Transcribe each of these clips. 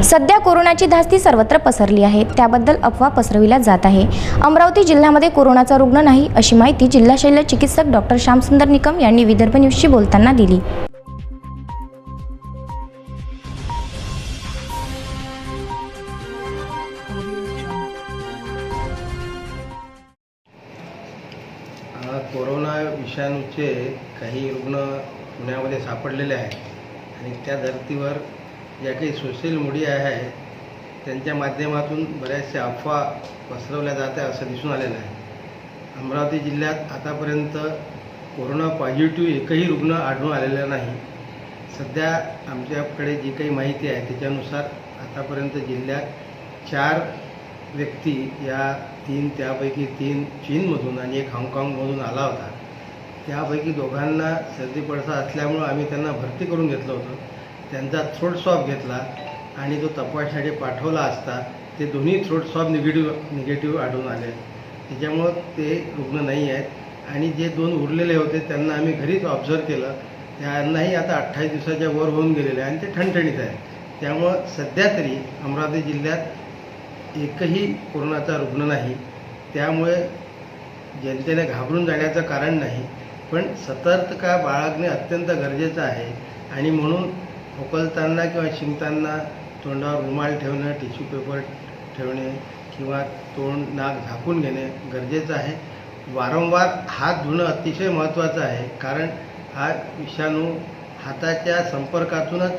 सध्या कोरोनाची धास्ती सर्वत्र पसरली आहे, त्याबद्दल अफवा पसरविल्या जात आहे। अमरावती जिल्ह्यामध्ये कोरोनाचा रुग्ण नाही अशी माहिती जिल्हा शल्य चिकित्सक डॉक्टर श्यामसुंदर निकम यांनी विदर्भ न्यूजशी बोलताना दिली। कोरोना विषाणूचे काही रुग्ण पुण्यामध्ये सापडलेले आहेत आणि त्या धर्तीवर ज्या काही सोशल मीडिया आहे त्यांच्या माध्यमातून बऱ्याचशा अफवा पसरवल्या जात आहे असं दिसून आलेलं आहे। अमरावती जिल्ह्यात आतापर्यंत कोरोना पॉझिटिव्ह एकही रुग्ण आढळून आलेला नाही। सध्या आमच्याकडे जी काही माहिती आहे त्याच्यानुसार आतापर्यंत जिल्ह्यात 4 व्यक्ती या त्यापैकी 3 चीनमधून आणि एक हाँगकाँगमधून आला होता। त्यापैकी दोघांना सर्दी पडसा असल्यामुळं आम्ही त्यांना भरती करून घेतलं होतं। त्यांचा थ्रोट स्वॅब घेतला आणि तो तपासण्यासाठी पाठवला असता ते दोन्ही थ्रोट स्वॅब निगेटिव्ह आढळून आले। त्याच्यामुळं ते रुग्ण नाही आहेत आणि जे 2 उरलेले होते त्यांना आम्ही घरीच ऑब्झर्व केलं। त्यांनाही आता 28 दिवसाच्या वर होऊन गेलेले आहे आणि ते ठणठणीत आहेत। त्यामुळं सध्या तरी अमरावती जिल्ह्यात एकही कोरोनाचा रुग्ण नाही। त्यामुळे जनतेने घाबरून जाण्याचं कारण नाही, पण सतर्कता बाळगणे अत्यंत गरजेचं आहे आणि म्हणून खोकलताना किंवा शिंकताना तोंडावर रुमाल ठेवणं, टिश्यू पेपर ठेवणे किंवा तोंड नाक झाकून घेणे गरजेचं आहे। वारंवार हात धुणं अतिशय महत्त्वाचं आहे, कारण हा विषाणू हाताच्या संपर्कातूनच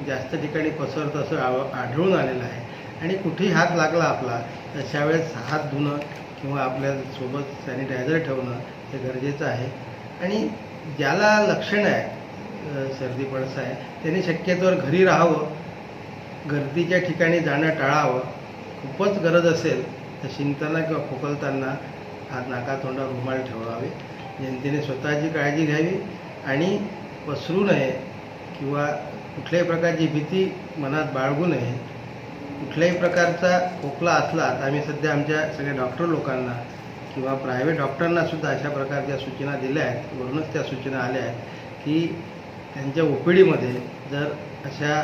जास्त ठिकाणी पसरतं असं आढळून आलेलं आहे आणि कुठेही हात लागला आपला तशा वेळेस हात धुणं किंवा आपल्यासोबत सॅनिटायझर ठेवणं हे गरजेचं आहे। आणि ज्याला लक्षणं आहे सर्दी पडसा आहे त्यांनी शक्यतोवर घरी राहावं, गर्दीच्या ठिकाणी जाणं टाळावं। खूपच गरज असेल तर शिंकताना किंवा खोकलताना हात नाका तोंडावर रुमाल ठेवावे। जनतेने स्वतःची काळजी घ्यावी आणि पसरू नये किंवा कुठल्याही प्रकारची भीती मनात बाळगू नये। कुठल्याही प्रकारचा खोकला असला तर आम्ही सध्या आमच्या सगळ्या डॉक्टर लोकांना किंवा प्रायव्हेट डॉक्टरांनासुद्धा अशा प्रकारच्या सूचना दिल्या आहेत। वरूनच त्या सूचना आल्या आहेत की त्यांच्या OPDमध्ये जर अशा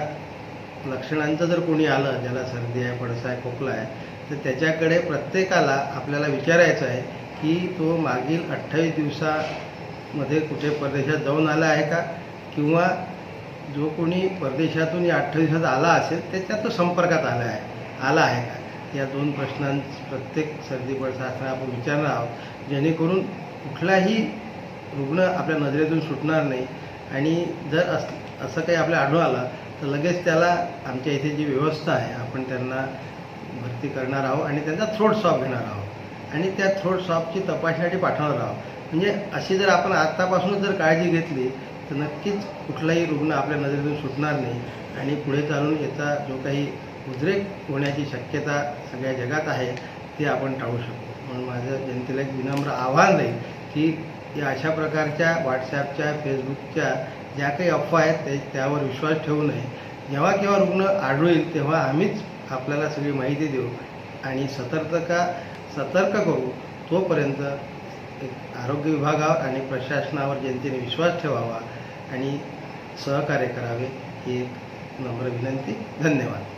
लक्षणांचं जर कोणी आलं, ज्याला सर्दी आहे, पडसा आहे, खोकला आहे, तर त्याच्याकडे प्रत्येकाला आपल्याला विचारायचं आहे की तो मागील 28 दिवसामध्ये कुठे परदेशात जाऊन आला आहे का, किंवा जो कोणी परदेशातून या 28 दिवसात आला असेल त्याच्या तो संपर्कात आला आहे का। या 2 प्रश्नांचं प्रत्येक सर्दी पडसा असताना आपण विचारणार आहोत, जेणेकरून कुठलाही रुग्ण आपल्या नजरेतून सुटणार नाही। आणि जर असं काही आपल्या आढळून आलं तर लगेच त्याला आमच्या इथे जी व्यवस्था आहे आपण त्यांना भरती करणार आहोत आणि त्यांचा थ्रोट स्वॅब घेणार आहोत आणि त्या थ्रोट स्वॅबची तपासण्यासाठी पाठवणार आहोत। म्हणजे अशी जर आपण आत्तापासूनच जर काळजी घेतली तर नक्कीच कुठलाही रुग्ण आपल्या नजरेतून सुटणार नाही आणि पुढे चालून याचा जो काही उद्रेक होण्याची शक्यता सगळ्या जगात आहे ते आपण टाळू शकतो। म्हणून माझं जनतेला एक विनम्र आव्हान राहील की या अशा प्रकारच्या व्हॉट्सॲपच्या, फेसबुकच्या ज्या काही अफवा आहेत त्यावर विश्वास ठेवू नये। जेव्हा केव्हा रुग्ण आढळेल तेव्हा आम्हीच आपल्याला सगळी माहिती देऊ आणि सतर्क करू। तोपर्यंत आरोग्य विभागावर आणि प्रशासनावर जनतेने विश्वास ठेवावा आणि सहकार्य करावे ही एक नम्र विनंती। धन्यवाद।